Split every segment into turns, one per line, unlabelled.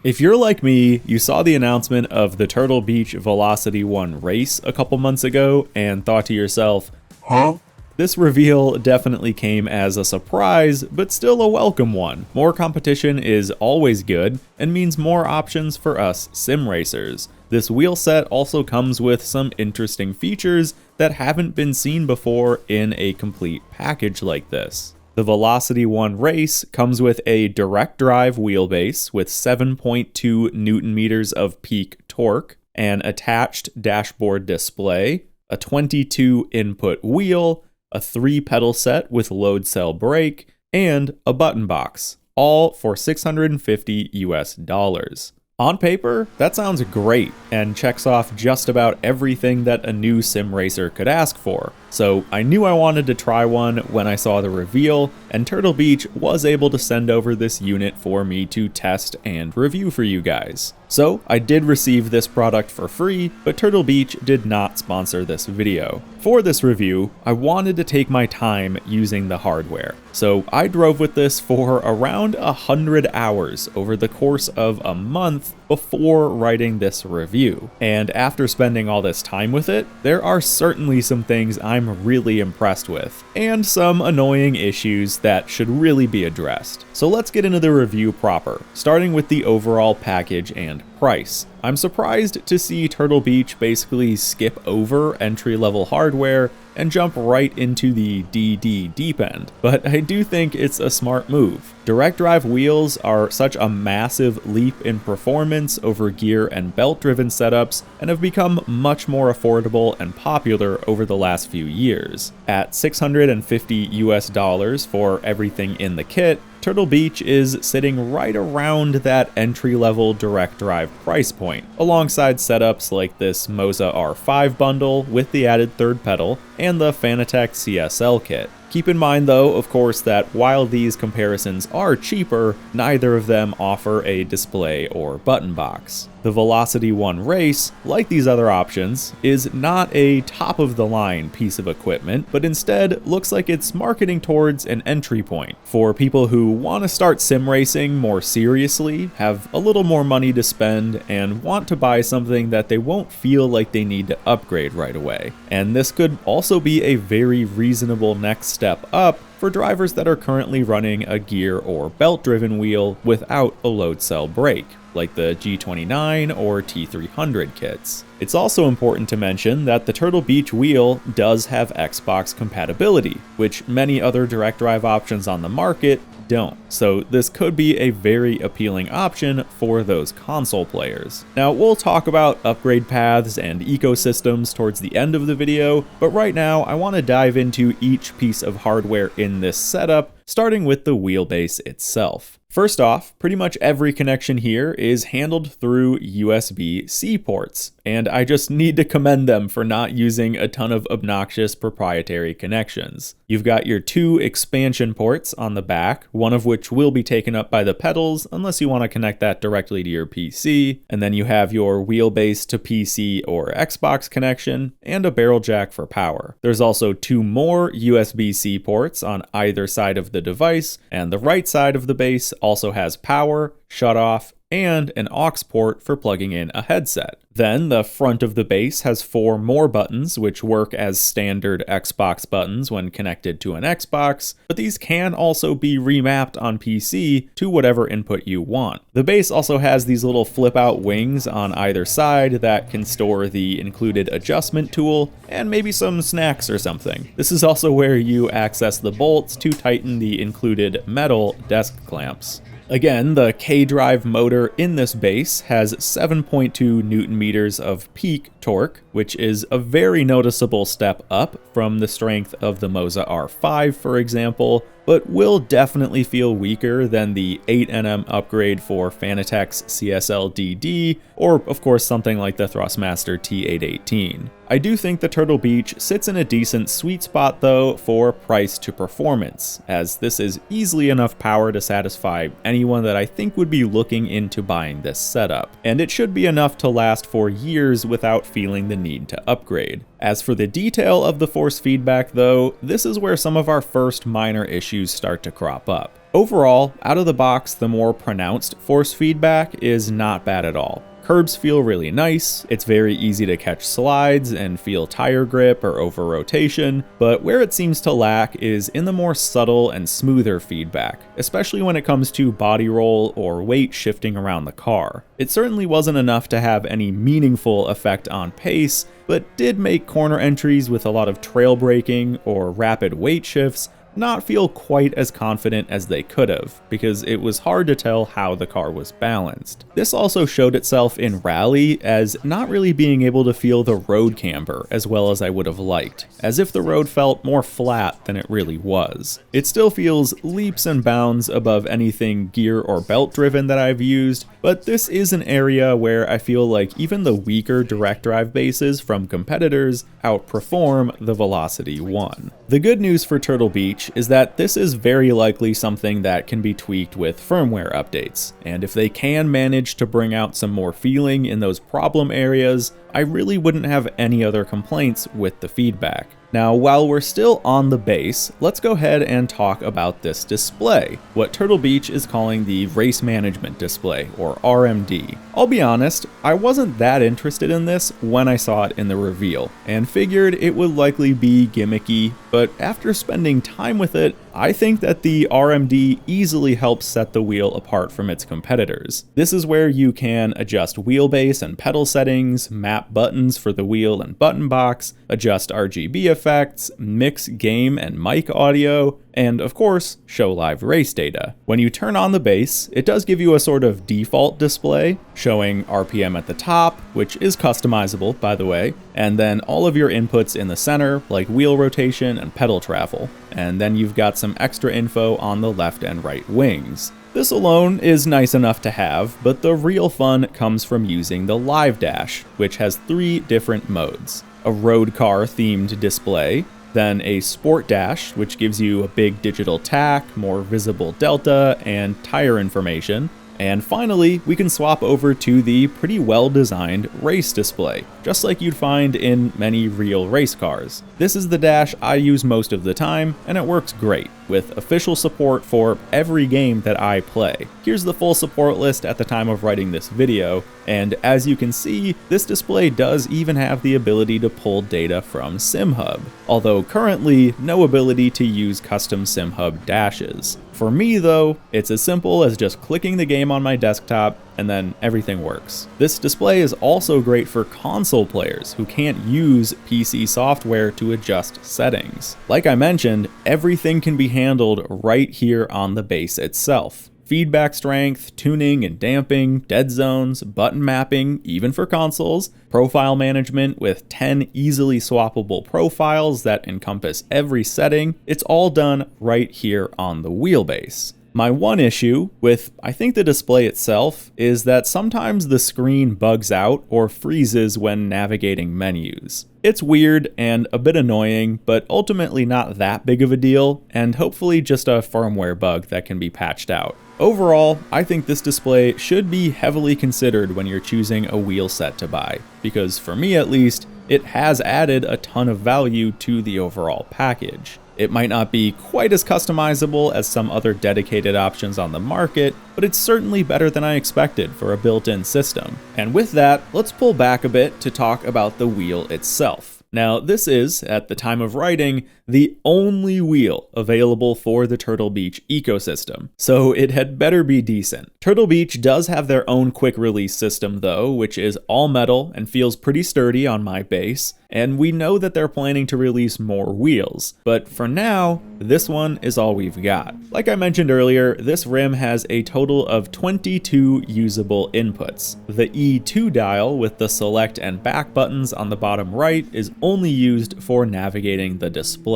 If you're like me, you saw the announcement of the Turtle Beach Velocity 1 race a couple months ago and thought to yourself, huh? This reveal definitely came as a surprise, but still a welcome one. More competition is always good and means more options for us sim racers. This wheel set also comes with some interesting features that haven't been seen before in a complete package like this. The Velocity 1 race comes with a direct drive wheelbase with 7.2 Newton meters of peak torque, an attached dashboard display, a 22 input wheel, a 3-pedal set with load cell brake, and a button box, all for $650 US. On paper, that sounds great and checks off just about everything that a new sim racer could ask for. So I knew I wanted to try one when I saw the reveal, and Turtle Beach was able to send over this unit for me to test and review for you guys. So I did receive this product for free, but Turtle Beach did not sponsor this video. For this review, I wanted to take my time using the hardware. So I drove with this for around 100 hours over the course of a month before writing this review. And after spending all this time with it, there are certainly some things I'm really impressed with, and some annoying issues that should really be addressed. So let's get into the review proper, starting with the overall package and price. I'm surprised to see Turtle Beach basically skip over entry-level hardware and jump right into the DD deep end, but I do think it's a smart move. Direct drive wheels are such a massive leap in performance over gear and belt-driven setups and have become much more affordable and popular over the last few years. At $650 US for everything in the kit, Turtle Beach is sitting right around that entry-level direct drive price point, alongside setups like this Moza R5 bundle with the added third pedal and the Fanatec CSL kit. Keep in mind though, of course, that while these comparisons are cheaper, neither of them offer a display or button box. The Velocity 1 race, like these other options, is not a top-of-the-line piece of equipment, but instead looks like it's marketing towards an entry point for people who want to start sim racing more seriously, have a little more money to spend, and want to buy something that they won't feel like they need to upgrade right away. And this could also be a very reasonable next step up for drivers that are currently running a gear or belt-driven wheel without a load cell brake, like the G29 or T300 kits. It's also important to mention that the Turtle Beach wheel does have Xbox compatibility, which many other direct drive options on the market don't. So this could be a very appealing option for those console players. Now we'll talk about upgrade paths and ecosystems towards the end of the video, but right now I want to dive into each piece of hardware in this setup, starting with the wheelbase itself. First off, pretty much every connection here is handled through USB-C ports, and I just need to commend them for not using a ton of obnoxious proprietary connections. You've got your 2 expansion ports on the back, one of which will be taken up by the pedals unless you want to connect that directly to your PC, and then you have your wheelbase to PC or Xbox connection, and a barrel jack for power. There's also 2 more USB-C ports on either side of the device, and the right side of the base also has power, shutoff, and an aux port for plugging in a headset. Then the front of the base has 4 more buttons, which work as standard Xbox buttons when connected to an Xbox, but these can also be remapped on PC to whatever input you want. The base also has these little flip-out wings on either side that can store the included adjustment tool and maybe some snacks or something. This is also where you access the bolts to tighten the included metal desk clamps. Again, the K-drive motor in this base has 7.2 Newton meters of peak torque, which is a very noticeable step up from the strength of the Moza R5, for example, but will definitely feel weaker than the 8Nm upgrade for Fanatec's CSL-DD, or of course something like the Thrustmaster T818. I do think the Turtle Beach sits in a decent sweet spot though for price to performance, as this is easily enough power to satisfy anyone that I think would be looking into buying this setup, and it should be enough to last for years without feeling the need to upgrade. As for the detail of the force feedback though, this is where some of our first minor issues start to crop up. Overall, out of the box, the more pronounced force feedback is not bad at all. Curbs feel really nice, it's very easy to catch slides and feel tire grip or over rotation, but where it seems to lack is in the more subtle and smoother feedback, especially when it comes to body roll or weight shifting around the car. It certainly wasn't enough to have any meaningful effect on pace, but did make corner entries with a lot of trail braking or rapid weight shifts not feel quite as confident as they could have, because it was hard to tell how the car was balanced. This also showed itself in rally as not really being able to feel the road camber as well as I would have liked, as if the road felt more flat than it really was. It still feels leaps and bounds above anything gear or belt driven that I've used, but this is an area where I feel like even the weaker direct drive bases from competitors outperform the Velocity 1. The good news for Turtle Beach is that this is very likely something that can be tweaked with firmware updates, and if they can manage to bring out some more feeling in those problem areas, I really wouldn't have any other complaints with the feedback. Now, while we're still on the base, let's go ahead and talk about this display, what Turtle Beach is calling the Race Management Display, or RMD. I'll be honest, I wasn't that interested in this when I saw it in the reveal, and figured it would likely be gimmicky, but after spending time with it, I think that the RMD easily helps set the wheel apart from its competitors. This is where you can adjust wheelbase and pedal settings, map buttons for the wheel and button box, adjust RGB effects, mix game and mic audio, and of course, show live race data. When you turn on the base, it does give you a sort of default display, showing RPM at the top, which is customizable, by the way, and then all of your inputs in the center, like wheel rotation and pedal travel. And then you've got some extra info on the left and right wings. This alone is nice enough to have, but the real fun comes from using the Live Dash, which has 3 different modes. A road car themed display, then a Sport Dash, which gives you a big digital tach, more visible delta, and tire information. And finally, we can swap over to the pretty well-designed race display, just like you'd find in many real race cars. This is the dash I use most of the time, and it works great, with official support for every game that I play. Here's the full support list at the time of writing this video, and as you can see, this display does even have the ability to pull data from SimHub, although currently no ability to use custom SimHub dashes. For me though, it's as simple as just clicking the game on my desktop and then everything works. This display is also great for console players who can't use PC software to adjust settings. Like I mentioned, everything can be handled right here on the base itself. Feedback strength, tuning and damping, dead zones, button mapping, even for consoles, profile management with 10 easily swappable profiles that encompass every setting. It's all done right here on the wheelbase. My one issue with, I think, the display itself is that sometimes the screen bugs out or freezes when navigating menus. It's weird and a bit annoying, but ultimately not that big of a deal, and hopefully just a firmware bug that can be patched out. Overall, I think this display should be heavily considered when you're choosing a wheel set to buy, because for me at least, it has added a ton of value to the overall package. It might not be quite as customizable as some other dedicated options on the market, but it's certainly better than I expected for a built-in system. And with that, let's pull back a bit to talk about the wheel itself. Now, this is, at the time of writing, the only wheel available for the Turtle Beach ecosystem, so it had better be decent. Turtle Beach does have their own quick release system though, which is all metal and feels pretty sturdy on my base, and we know that they're planning to release more wheels, but for now, this one is all we've got. Like I mentioned earlier, this rim has a total of 22 usable inputs. The E2 dial with the select and back buttons on the bottom right is only used for navigating the display.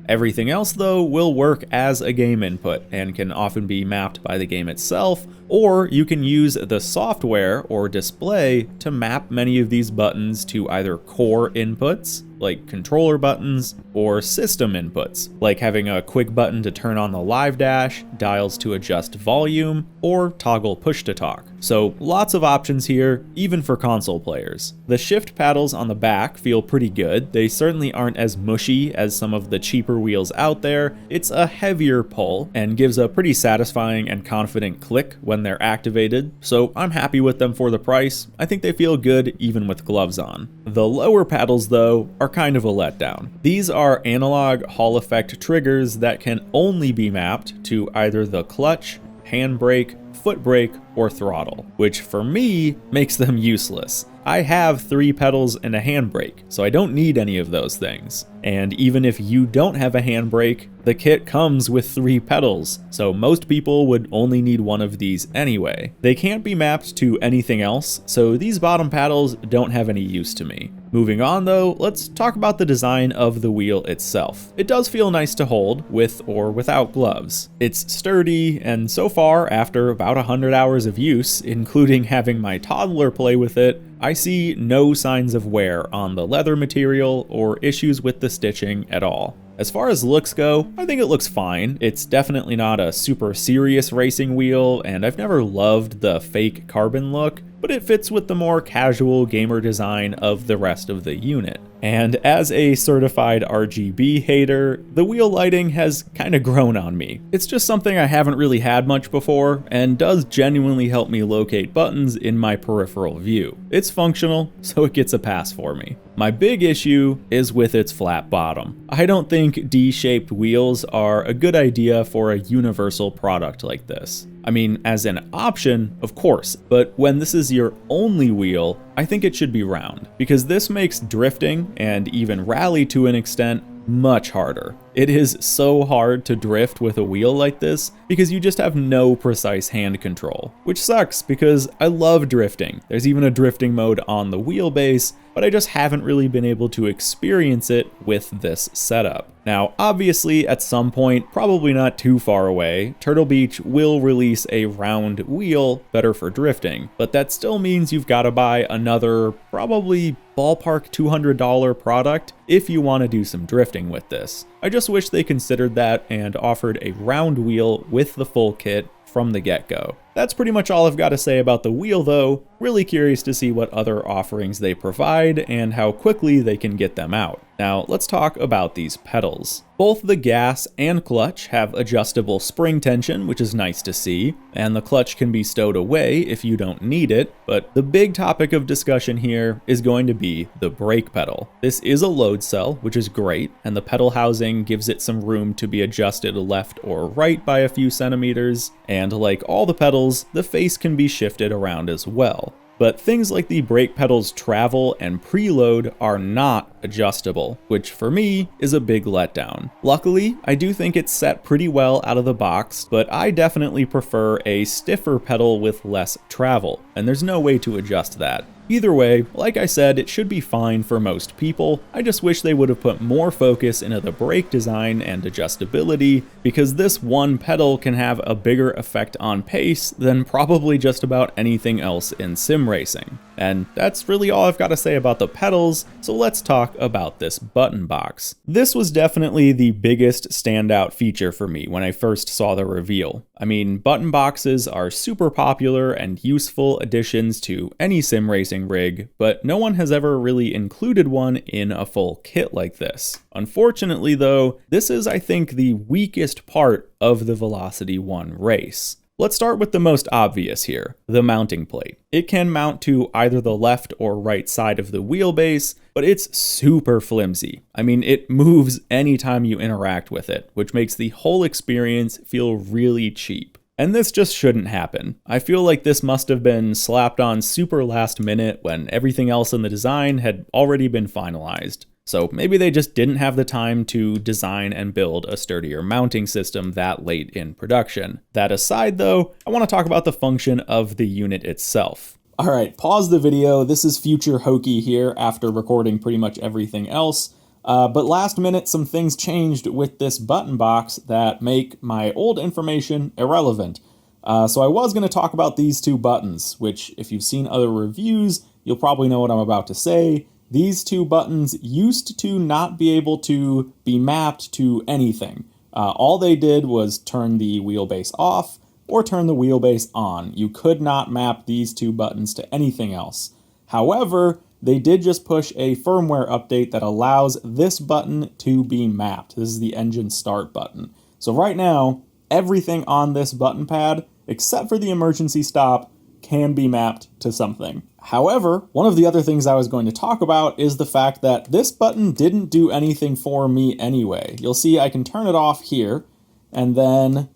Everything else though will work as a game input and can often be mapped by the game itself, or you can use the software or display to map many of these buttons to either core inputs, like controller buttons, or system inputs, like having a quick button to turn on the live dash, dials to adjust volume, or toggle push to talk. So lots of options here, even for console players. The shift paddles on the back feel pretty good. They certainly aren't as mushy as some of the cheaper wheels out there. It's a heavier pull and gives a pretty satisfying and confident click when they're activated, so I'm happy with them for the price. I think they feel good even with gloves on. The lower paddles though are kind of a letdown. These are analog Hall effect triggers that can only be mapped to either the clutch, handbrake, foot brake, or throttle, which for me makes them useless. I have 3 pedals and a handbrake, so I don't need any of those things. And even if you don't have a handbrake, the kit comes with 3 pedals, so most people would only need one of these anyway. They can't be mapped to anything else, so these bottom paddles don't have any use to me. Moving on though, let's talk about the design of the wheel itself. It does feel nice to hold, with or without gloves. It's sturdy, and so far, after about 100 hours of use, including having my toddler play with it, I see no signs of wear on the leather material or issues with the stitching at all. As far as looks go, I think it looks fine. It's definitely not a super serious racing wheel, and I've never loved the fake carbon look, but it fits with the more casual gamer design of the rest of the unit. And as a certified RGB hater, the wheel lighting has kind of grown on me. It's just something I haven't really had much before, and does genuinely help me locate buttons in my peripheral view. It's functional, so it gets a pass for me. My big issue is with its flat bottom. I don't think D-shaped wheels are a good idea for a universal product like this. I mean, as an option, of course, but when this is your only wheel, I think it should be round, because this makes drifting, and even rally to an extent, much harder. It is so hard to drift with a wheel like this because you just have no precise hand control, which sucks because I love drifting. There's even a drifting mode on the Wheelbase, but I just haven't really been able to experience it with this setup. Now, obviously, at some point, probably not too far away, Turtle Beach will release a round wheel better for drifting, but that still means you've got to buy another, probably ballpark $200 product if you want to do some drifting with this. I just wish they considered that and offered a round wheel with the full kit from the get-go. That's pretty much all I've got to say about the wheel though. Really curious to see what other offerings they provide and how quickly they can get them out. Now let's talk about these pedals. Both the gas and clutch have adjustable spring tension, which is nice to see, and the clutch can be stowed away if you don't need it, but the big topic of discussion here is going to be the brake pedal. This is a load cell, which is great, and the pedal housing gives it some room to be adjusted left or right by a few centimeters, and like all the pedals, the face can be shifted around as well. But things like the brake pedal's travel and preload are not adjustable, which for me is a big letdown. Luckily, I do think it's set pretty well out of the box, but I definitely prefer a stiffer pedal with less travel, and there's no way to adjust that. Either way, like I said, it should be fine for most people. I just wish they would have put more focus into the brake design and adjustability, because this one pedal can have a bigger effect on pace than probably just about anything else in sim racing. And that's really all I've got to say about the pedals, so let's talk about this button box. This was definitely the biggest standout feature for me when I first saw the reveal. I mean, button boxes are super popular and useful additions to any sim racing rig, but no one has ever really included one in a full kit like this. Unfortunately though, this is I think the weakest part of the Velocity 1 race. Let's start with the most obvious here, the mounting plate. It can mount to either the left or right side of the wheelbase, but it's super flimsy. I mean, it moves anytime you interact with it, which makes the whole experience feel really cheap. And this just shouldn't happen. I feel like this must have been slapped on super last minute when everything else in the design had already been finalized. So maybe they just didn't have the time to design and build a sturdier mounting system that late in production. That aside though, I want to talk about the function of the unit itself. Alright, pause the video. This is future Hokey here after recording pretty much everything else. But last minute, some things changed with this button box that make my old information irrelevant. So I was going to talk about these two buttons, which if you've seen other reviews, you'll probably know what I'm about to say. these two buttons used to not be able to be mapped to anything. All they did was turn the wheelbase off or turn the wheelbase on. You could not map these two buttons to anything else. However, they did just push a firmware update that allows this button to be mapped. This is the engine start button. So right now, everything on this button pad, except for the emergency stop, can be mapped to something. However, one of the other things I was going to talk about is the fact that this button didn't do anything for me anyway. You'll see I can turn it off here, and then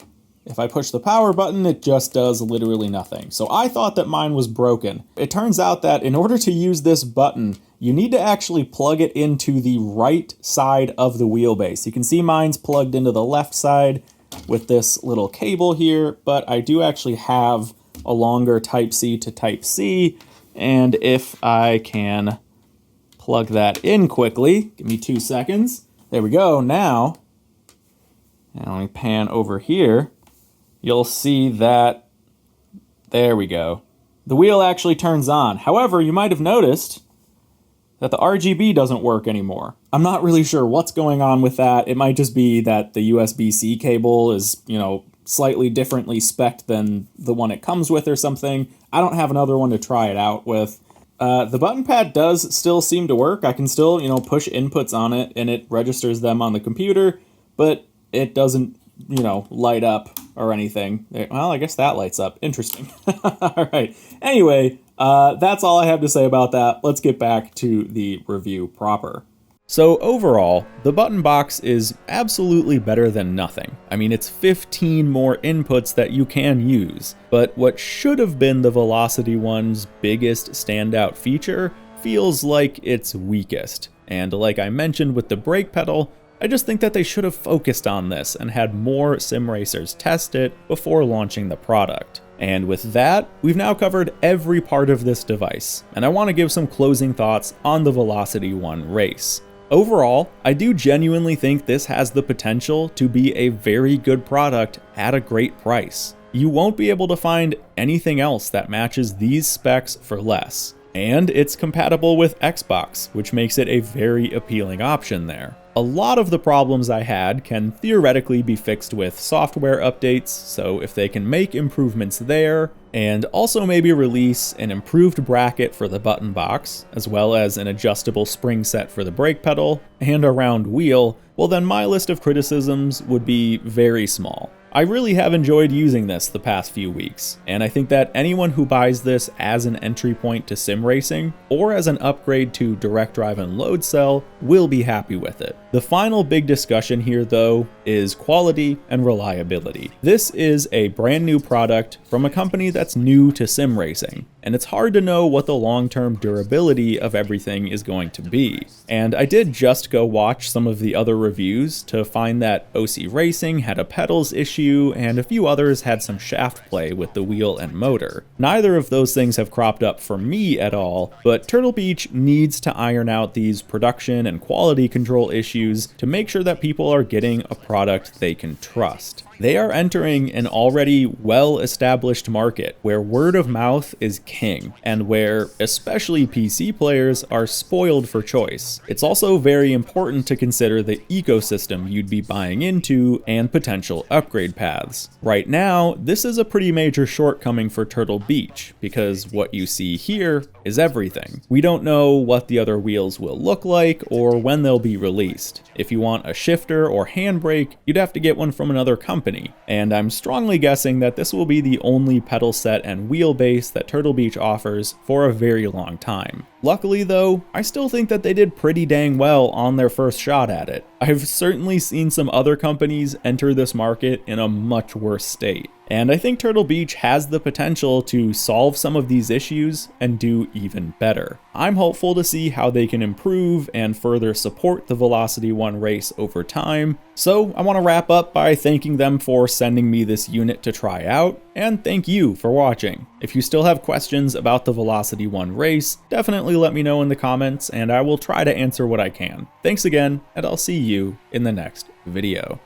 if I push the power button, it just does literally nothing. So I thought that mine was broken. It turns out that in order to use this button, you need to actually plug it into the right side of the wheelbase. You can see mine's plugged into the left side with this little cable here, but I do actually have a longer Type-C to Type-C, and if I can plug that in quickly, give me 2 seconds. There we go. Now let me pan over here. You'll see that, there we go. The wheel actually turns on. However, you might have noticed that the RGB doesn't work anymore. I'm not really sure what's going on with that. It might just be that the USB-C cable is, slightly differently spec'd than the one it comes with or something. I don't have another one to try it out with. The button pad does still seem to work. I can still, push inputs on it and it registers them on the computer, but it doesn't, light up or anything. Well, I guess that lights up. Interesting. All right. Anyway, that's all I have to say about that. Let's get back to the review proper. So overall, the button box is absolutely better than nothing. I mean, it's 15 more inputs that you can use, but what should have been the Velocity One's biggest standout feature feels like its weakest. And like I mentioned with the brake pedal, I just think that they should have focused on this and had more sim racers test it before launching the product. And with that, we've now covered every part of this device, and I want to give some closing thoughts on the Velocity One race. Overall, I do genuinely think this has the potential to be a very good product at a great price. You won't be able to find anything else that matches these specs for less. And it's compatible with Xbox, which makes it a very appealing option there. A lot of the problems I had can theoretically be fixed with software updates, so if they can make improvements there, and also maybe release an improved bracket for the button box, as well as an adjustable spring set for the brake pedal, and a round wheel, well then my list of criticisms would be very small. I really have enjoyed using this the past few weeks, and I think that anyone who buys this as an entry point to sim racing, or as an upgrade to direct drive and load cell, will be happy with it. The final big discussion here though is quality and reliability. This is a brand new product from a company that's new to sim racing, and it's hard to know what the long-term durability of everything is going to be. And I did just go watch some of the other reviews to find that OC Racing had a pedals issue and a few others had some shaft play with the wheel and motor. Neither of those things have cropped up for me at all, but Turtle Beach needs to iron out these production and quality control issues to make sure that people are getting a product they can trust. They are entering an already well-established market where word of mouth is king, and where especially PC players are spoiled for choice. It's also very important to consider the ecosystem you'd be buying into and potential upgrade paths. Right now, this is a pretty major shortcoming for Turtle Beach, because what you see here is everything. We don't know what the other wheels will look like or when they'll be released. If you want a shifter or handbrake, you'd have to get one from another company, and I'm strongly guessing that this will be the only pedal set and wheelbase that Turtle Beach offers for a very long time. Luckily though, I still think that they did pretty dang well on their first shot at it. I've certainly seen some other companies enter this market in a much worse state. And I think Turtle Beach has the potential to solve some of these issues and do even better. I'm hopeful to see how they can improve and further support the Velocity One race over time. So I want to wrap up by thanking them for sending me this unit to try out, and thank you for watching. If you still have questions about the Velocity One race, definitely let me know in the comments and I will try to answer what I can. Thanks again, and I'll see you in the next video.